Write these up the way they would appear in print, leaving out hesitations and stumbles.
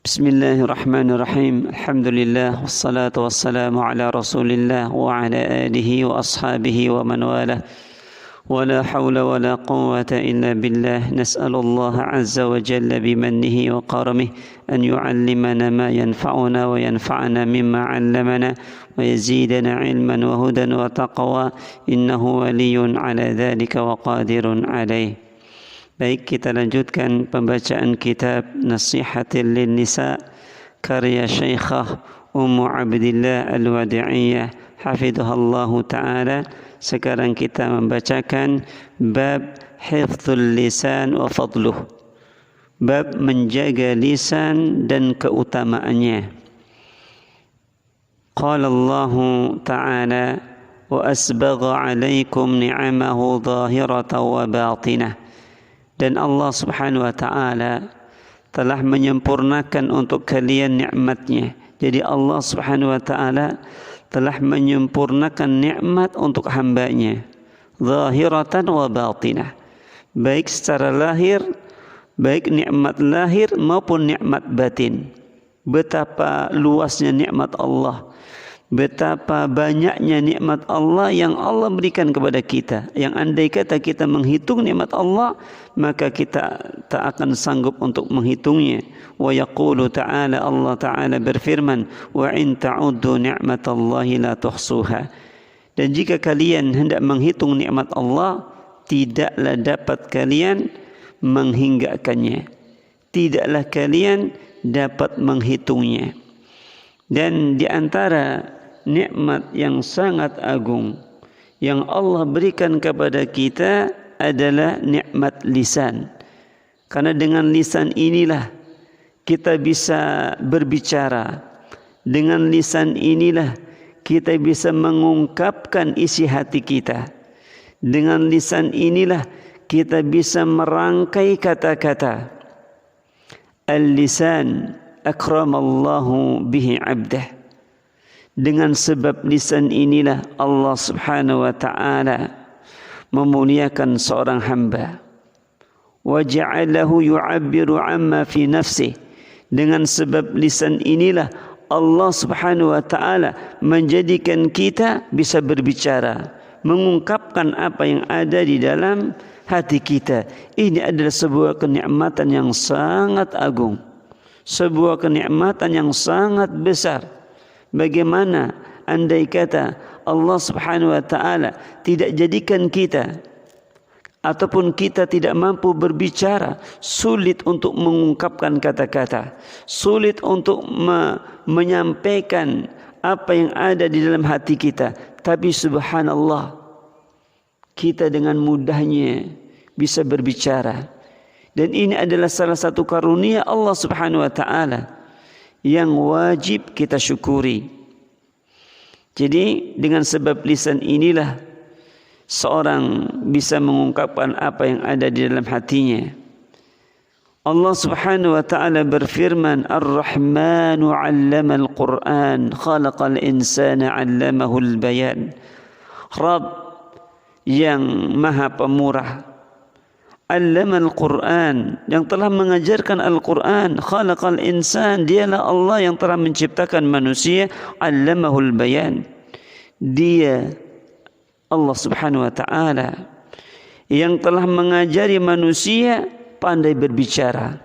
Bismillahirrahmanirrahim. Alhamdulillah wassalatu wassalamu ala Rasulillah wa ala alihi wa ashabihi wa man walah. ولا حول ولا قوة إلا بالله نسأل الله عز وجل بمنه وكرمه أن يعلمنا ما ينفعنا وينفعنا مما علمنا ويزيدنا علما وهدى وتقوى إنه ولي على ذلك وقادر عليه. Baik, kita lanjutkan pembacaan kitab Nasihatil Linnisa karya Syekhah Ummu Abdillah Al-Wadi'iyah hafidhahallahu ta'ala. Sekarang kita membacakan bab hifdzul lisan wa fadluh, bab menjaga lisan dan keutamaannya. Qala Allah ta'ala wa asbagha 'alaikum ni'amahu zahiratan wa batinah. Dan Allah Subhanahu wa ta'ala telah menyempurnakan untuk kalian nikmatnya. Jadi Allah Subhanahu wa ta'ala telah menyempurnakan nikmat untuk hambanya, zahiratan wa batinah, baik secara lahir, baik nikmat lahir maupun nikmat batin. Betapa luasnya nikmat Allah, betapa banyaknya nikmat Allah yang Allah berikan kepada kita, yang andai kata kita menghitung nikmat Allah, maka kita tak akan sanggup untuk menghitungnya. Wa yaqulu ta'ala, Allah ta'ala berfirman, wa in ta'uddu ni'matallahi la tuhsuha. Dan jika kalian hendak menghitung nikmat Allah, tidaklah dapat kalian menghinggakannya, tidaklah kalian dapat menghitungnya. Dan di antara nikmat yang sangat agung yang Allah berikan kepada kita adalah nikmat lisan. Karena dengan lisan inilah kita bisa berbicara. Dengan lisan inilah kita bisa mengungkapkan isi hati kita. Dengan lisan inilah kita bisa merangkai kata-kata. Al-lisan akramallahu bihi abdah. Dengan sebab lisan inilah Allah Subhanahu wa ta'ala memuliakan seorang hamba. Wa ja'alahu yu'abbiru amma fi nafsih. Dengan sebab lisan inilah Allah Subhanahu wa ta'ala menjadikan kita bisa berbicara, mengungkapkan apa yang ada di dalam hati kita. Ini adalah sebuah kenikmatan yang sangat agung, sebuah kenikmatan yang sangat besar. Bagaimana andai kata Allah Subhanahu wa ta'ala tidak jadikan kita, ataupun kita tidak mampu berbicara, sulit untuk mengungkapkan kata-kata, sulit untuk menyampaikan apa yang ada di dalam hati kita. Tapi subhanallah, kita dengan mudahnya bisa berbicara. Dan ini adalah salah satu karunia Allah Subhanahu wa ta'ala yang wajib kita syukuri. Jadi dengan sebab lisan inilah seorang bisa mengungkapkan apa yang ada di dalam hatinya. Allah Subhanahu wa ta'ala berfirman, Ar-Rahmanu 'allama al-Qur'an, khalaqal insana 'allamahul bayan. Rabb yang Maha Pemurah, 'allama al-Qur'an, yang telah mengajarkan Al-Qur'an. Khalaqal insan, dialah Allah yang telah menciptakan manusia. 'Allamahul bayan, dia Allah Subhanahu wa ta'ala yang telah mengajari manusia pandai berbicara.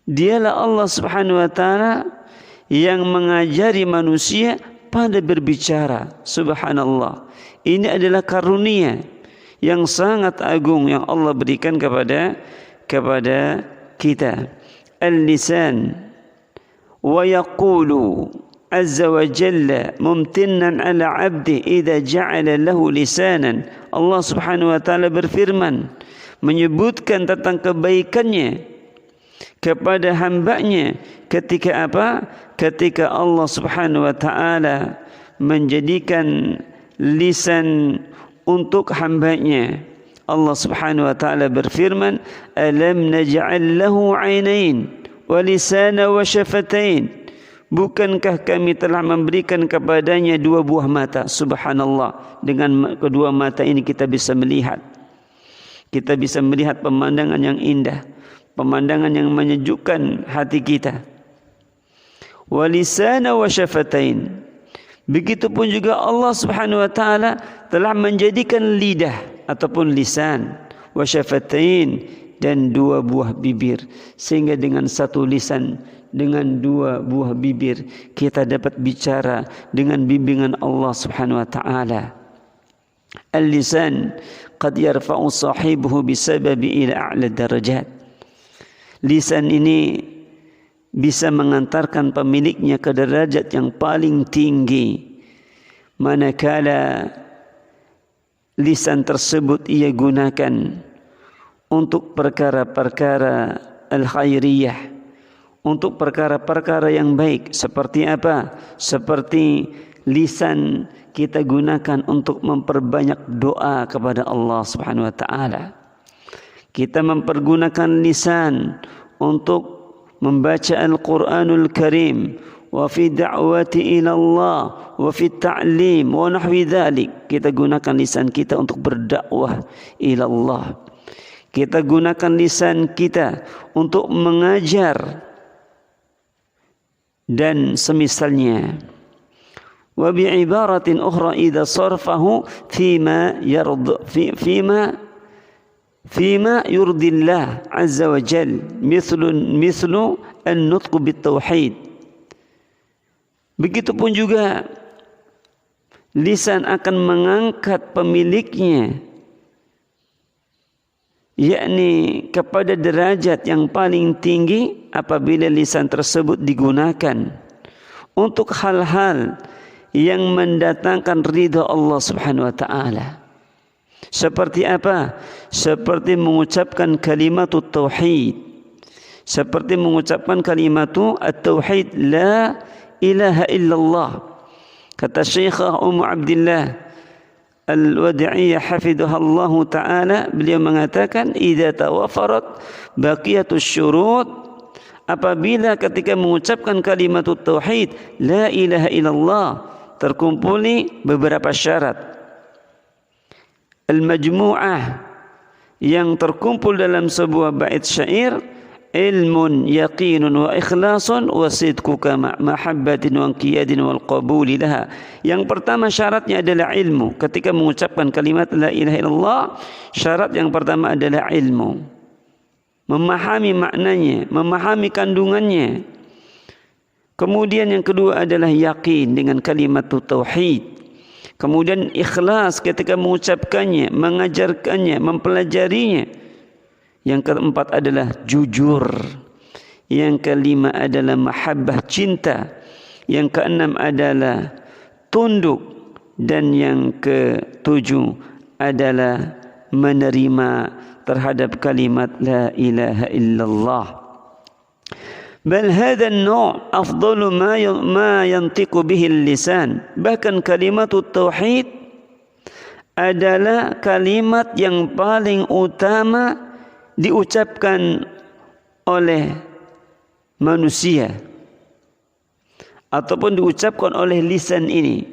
Dialah Allah Subhanahu wa ta'ala yang mengajari manusia pandai berbicara. Subhanallah, ini adalah karunia yang sangat agung yang Allah berikan kepada kita. Al-lisan wa yaqulu azza wa jalla mumtinnan ala abdi idza ja'ala lahu lisanan. Allah Subhanahu wa ta'ala berfirman menyebutkan tentang kebaikannya kepada hambanya ketika apa? Ketika Allah Subhanahu wa ta'ala menjadikan lisan untuk hambanya. Allah Subhanahu wa ta'ala berfirman, alam naj'al lahu 'ainain wa lisana wa syafatain. Bukankah kami telah memberikan kepadanya dua buah mata? Subhanallah, dengan kedua mata ini kita bisa melihat. Kita bisa melihat pemandangan yang indah, pemandangan yang menyejukkan hati kita. Wa lisana wa syafatain. Begitupun juga Allah Subhanahu wa taala telah menjadikan lidah ataupun lisan, wa syafatain, dan dua buah bibir, sehingga dengan satu lisan, dengan dua buah bibir kita dapat bicara dengan bimbingan Allah Subhanahu wa taala. Al-lisan qad yarfa'u sahibuhu bisababi ila a'la darajat. Lisan ini bisa mengantarkan pemiliknya ke derajat yang paling tinggi, manakala lisan tersebut ia gunakan untuk perkara-perkara al-khairiyah, untuk perkara-perkara yang baik. Seperti apa? Seperti lisan kita gunakan untuk memperbanyak doa kepada Allah Subhanahu wa taala. Kita mempergunakan lisan untuk membaca Al-Quranul Karim, wa fi da'wati ila Allah, wa fi ta'lim wa nahwi dhalik. Kita gunakan lisan kita untuk berdakwah ila Allah. Kita gunakan lisan kita untuk mengajar dan semisalnya. Wa bi ibaratin ukhra idza sarfahu fima yurdillah azza wa jal, mithlu an-nutq bit-tauhid. Begitupun juga lisan akan mengangkat pemiliknya, yakni kepada derajat yang paling tinggi apabila lisan tersebut digunakan untuk hal-hal yang mendatangkan ridha Allah Subhanahu wa taala. Seperti apa? Seperti mengucapkan kalimatut tauhid, seperti mengucapkan kalimatu at-tauhid, la ilaha illallah. Kata Syekhah Ummu Abdillah Al-Wadi'iyah hafidhahallahu ta'ala, beliau mengatakan idza tawafarat baqiyatus syurut, apabila ketika mengucapkan kalimatut tauhid la ilaha illallah terkumpuli beberapa syarat al-majmu'ah yang terkumpul dalam sebuah bait syair, ilmun yaqinun wa ikhlasun wa sidquka mahabbatin wa qiyadin wal qabuli laha. Yang pertama syaratnya adalah ilmu. Ketika mengucapkan kalimat la ilaha illallah, syarat yang pertama adalah ilmu, memahami maknanya, memahami kandungannya. Kemudian yang kedua adalah yakin dengan kalimat tauhid. Kemudian ikhlas ketika mengucapkannya, mengajarkannya, mempelajarinya. Yang keempat adalah jujur. Yang kelima adalah mahabbah, cinta. Yang keenam adalah tunduk. Dan yang ketujuh adalah menerima terhadap kalimat la ilaha illallah. Bal hadha an-naw' afdalu ma yantiqu bihi al-lisan. Bahkan kalimatut tauhid adalah kalimat yang paling utama diucapkan oleh manusia ataupun diucapkan oleh lisan ini.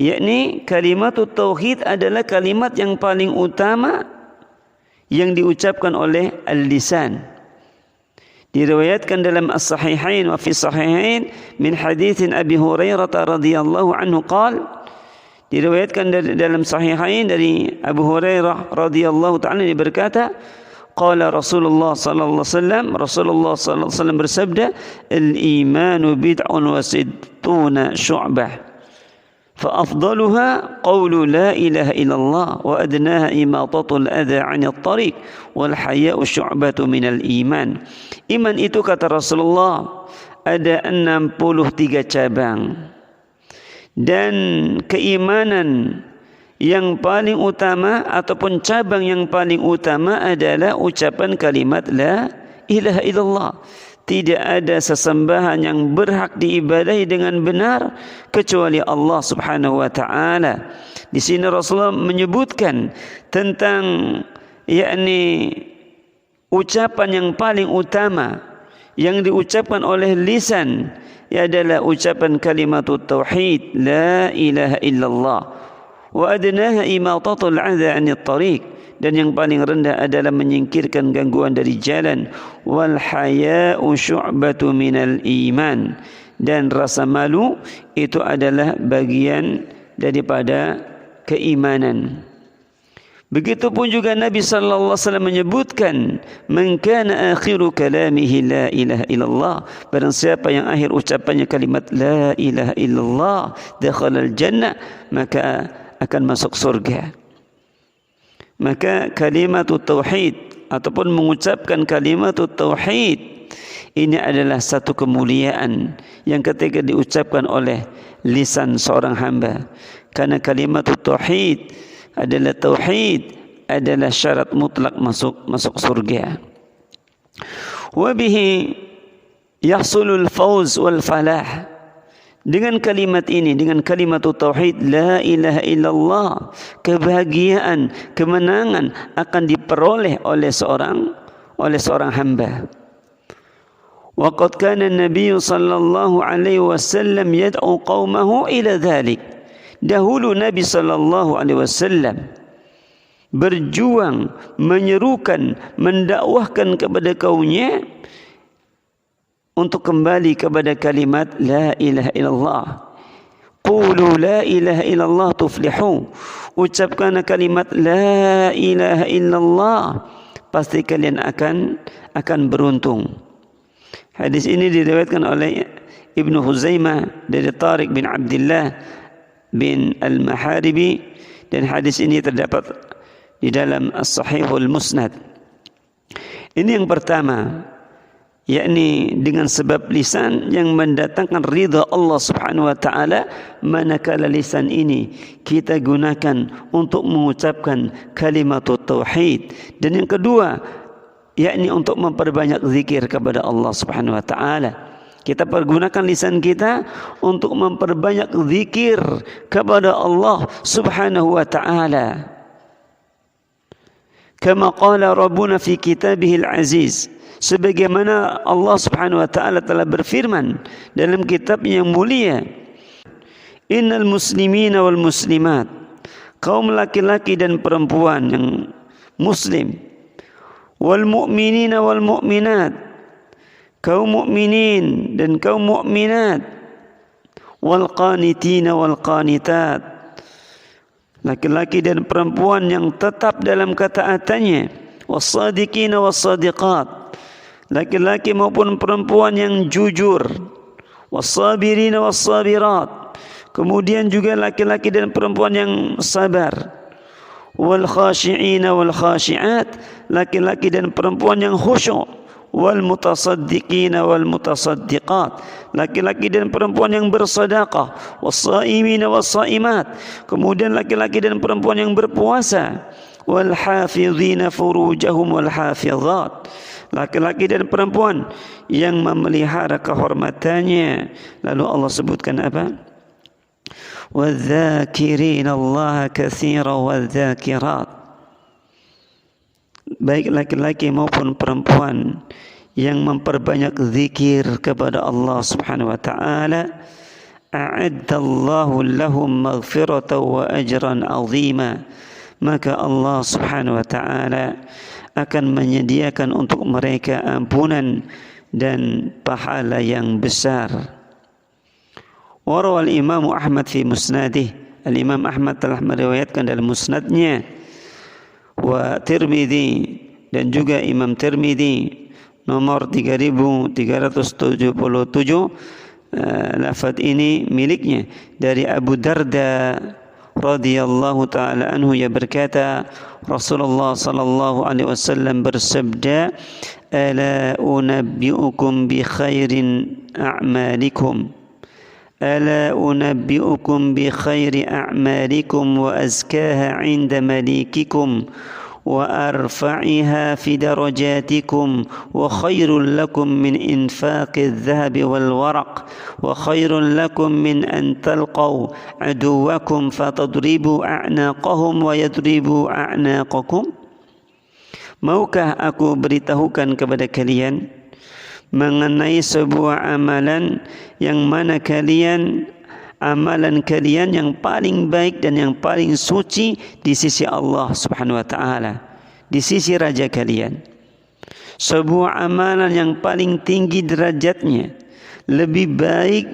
Yakni kalimatut tauhid adalah kalimat yang paling utama yang diucapkan oleh al-lisan. Diriwayatkan dalam as-sahihain wa fi sahihain min haditsin Abi Hurairah radhiyallahu anhu qala, diriwayatkan dalam sahihain dari Abu Hurairah radhiyallahu ta'ala, dia berkata qala Rasulullah sallallahu alaihi wasallam, Rasulullah sallallahu alaihi wasallam bersabda, al-imanu bid'un wa sittuna syu'bah فأفضلها قول لا إله إلا الله وأدناها إماطة الأذى عن الطريق والحياء شعبة من الإيمان. Iman itu kata Rasulullah ada 63 cabang, dan keimanan yang paling utama ataupun cabang yang paling utama adalah ucapan kalimat la ilaha illallah. Tidak ada sesembahan yang berhak diibadahi dengan benar kecuali Allah Subhanahu wa taala. Di sini Rasulullah menyebutkan tentang yakni ucapan yang paling utama yang diucapkan oleh lisan adalah ucapan kalimatut tauhid la ilaha illallah wa adnaha imatatul adza 'anit tariq, dan yang paling rendah adalah menyingkirkan gangguan dari jalan. Wal haya'u syu'batu minal iman, dan rasa malu itu adalah bagian daripada keimanan. Begitupun juga Nabi sallallahu alaihi wasallam menyebutkan, man kana akhiru kalamihi la ilaha illallah, barang siapa yang akhir ucapannya kalimat la ilaha illallah, dakhala al-jannah, maka akan masuk surga. Maka kalimatut tauhid ataupun mengucapkan kalimatut tauhid ini adalah satu kemuliaan yang ketika diucapkan oleh lisan seorang hamba, karena kalimatut tauhid adalah syarat mutlak masuk surga. Wa bihi yahsulul fawz wal falah. Dengan kalimat ini, dengan kalimat tauhid la ilaha illallah, kebahagiaan, kemenangan akan diperoleh oleh seorang hamba. Wa qad kana an-nabiy sallallahu alaihi wasallam yad'u qaumahu ila dhalik. Dahulu Nabi sallallahu alaihi wasallam berjuang, menyerukan, mendakwahkan kepada kaumnya untuk kembali kepada kalimat la ilaha illallah. Qulu la ilaha illallah tuflihu. Ucapkan kalimat la ilaha illallah, pasti kalian akan beruntung. Hadis ini diriwayatkan oleh Ibnu Huzaimah dari Tariq bin Abdullah bin Al-Maharibi, dan hadis ini terdapat di dalam As-Sahihul Musnad. Ini yang pertama, yakni dengan sebab lisan yang mendatangkan ridha Allah Subhanahu wa taala, manakala lisan ini kita gunakan untuk mengucapkan kalimatut tauhid. Dan yang kedua, yakni untuk memperbanyak zikir kepada Allah Subhanahu wa taala. Kita pergunakan lisan kita untuk memperbanyak zikir kepada Allah Subhanahu wa ta'ala. Kama qala Rabbuna fi kitabihil aziz, sebagaimana Allah Subhanahu wa ta'ala telah berfirman dalam kitab yang mulia, innal muslimina wal muslimat, kaum laki-laki dan perempuan yang muslim, wal mu'minina wal mu'minat, kaum mukminin dan kaum mukminat, wal qanitina wal qanitat, laki-laki dan perempuan yang tetap dalam ketaatannya, was sadiqina was sadiqat, laki-laki maupun perempuan yang jujur, was sabirina was sabirat, kemudian juga laki-laki dan perempuan yang sabar, wal khashi'ina wal khashi'at, laki-laki dan perempuan yang khusyuk, wal mutasaddiqina wal mutasaddiqat, laki-laki dan perempuan yang bersedekah, was-shaimina was-shaimat, kemudian laki-laki dan perempuan yang berpuasa, wal hafizina furujahum wal hafizat, laki-laki dan perempuan yang memelihara kehormatannya. Lalu Allah sebutkan apa? Wadz-dzakirina Allah katsiran wadz-dzakirat, baik laki-laki maupun perempuan yang memperbanyak zikir kepada Allah Subhanahu wa taala, a'addallahu lahum maghfiratan wa ajran 'azima, maka Allah Subhanahu wa taala akan menyediakan untuk mereka ampunan dan pahala yang besar. Warawal Imam Ahmad fi musnadih, Al-Imam Ahmad telah meriwayatkan dalam musnadnya, wa Tirmidzi, dan juga Imam Tirmidzi nomor 3377, lafaz ini miliknya dari Abu Darda radhiyallahu taala anhu, ia berkata Rasulullah sallallahu alaihi wasallam bersabda, ala unabbiukum bi khairin a'malikum, ala unabbiukum bi khairi a'malikum wa azkaha 'inda malikikum wa arfa'iha fi darajatikum wa khairul lakum min infaqidh dhahabi wal waraq wa khairul lakum min an talqaw aduwakum fatadribu a'naqahum wa yadribu a'naqakum. Maukah aku beritahukan kepada kalian mengenai sebuah amalan yang mana amalan kalian yang paling baik dan yang paling suci di sisi Allah Subhanahu wa taala. di sisi Raja kalian. Sebuah amalan yang paling tinggi derajatnya, lebih baik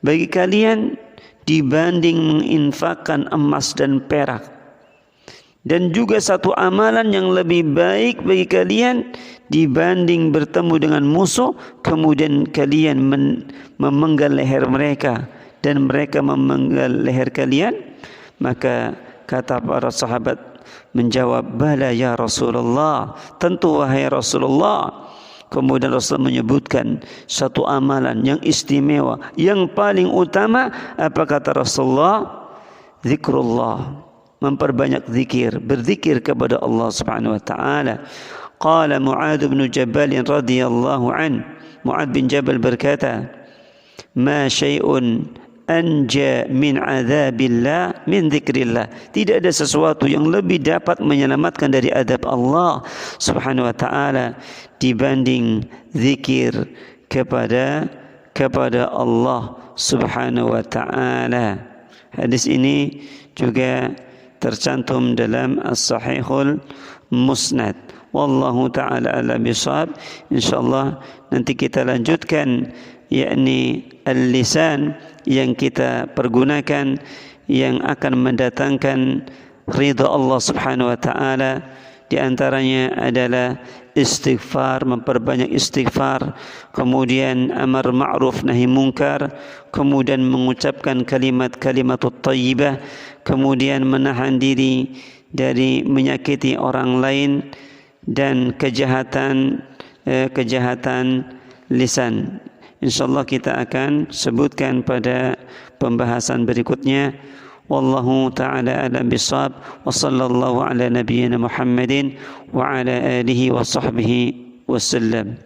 bagi kalian dibanding menginfakkan emas dan perak. Dan juga satu amalan yang lebih baik bagi kalian dibanding bertemu dengan musuh, kemudian kalian memenggal leher mereka dan mereka memenggal leher kalian. Maka kata para sahabat menjawab, bala ya Rasulullah, tentu wahai Rasulullah. Kemudian Rasul menyebutkan satu amalan yang istimewa, yang paling utama. Apa kata Rasulullah? Zikrullah, memperbanyak zikir, berzikir kepada Allah Subhanahu wa taala. Qala Mu'adz bin Jabal radhiyallahu an, Mu'adz bin Jabal berkata, ma syai'un anja min adzabillah min dzikrillah. Tidak ada sesuatu yang lebih dapat menyelamatkan dari azab Allah Subhanahu wa taala dibanding zikir kepada Allah Subhanahu wa taala. Hadis ini juga tercantum dalam As-Sahihul Musnad. Wallahu taala a'lam bishawab. Insyaallah nanti kita lanjutkan, yakni al-lisan yang kita pergunakan yang akan mendatangkan ridha Allah Subhanahu wa taala. Di antaranya adalah istighfar, memperbanyak istighfar, kemudian amar ma'ruf nahi munkar, kemudian mengucapkan kalimat-kalimatut thayyibah, kemudian menahan diri dari menyakiti orang lain dan kejahatan lisan. InsyaAllah kita akan sebutkan pada pembahasan berikutnya. Wallahu ta'ala a'lam bishawab. Wa sallallahu ala nabiyyina Muhammadin wa ala alihi wa sahbihi wasallam.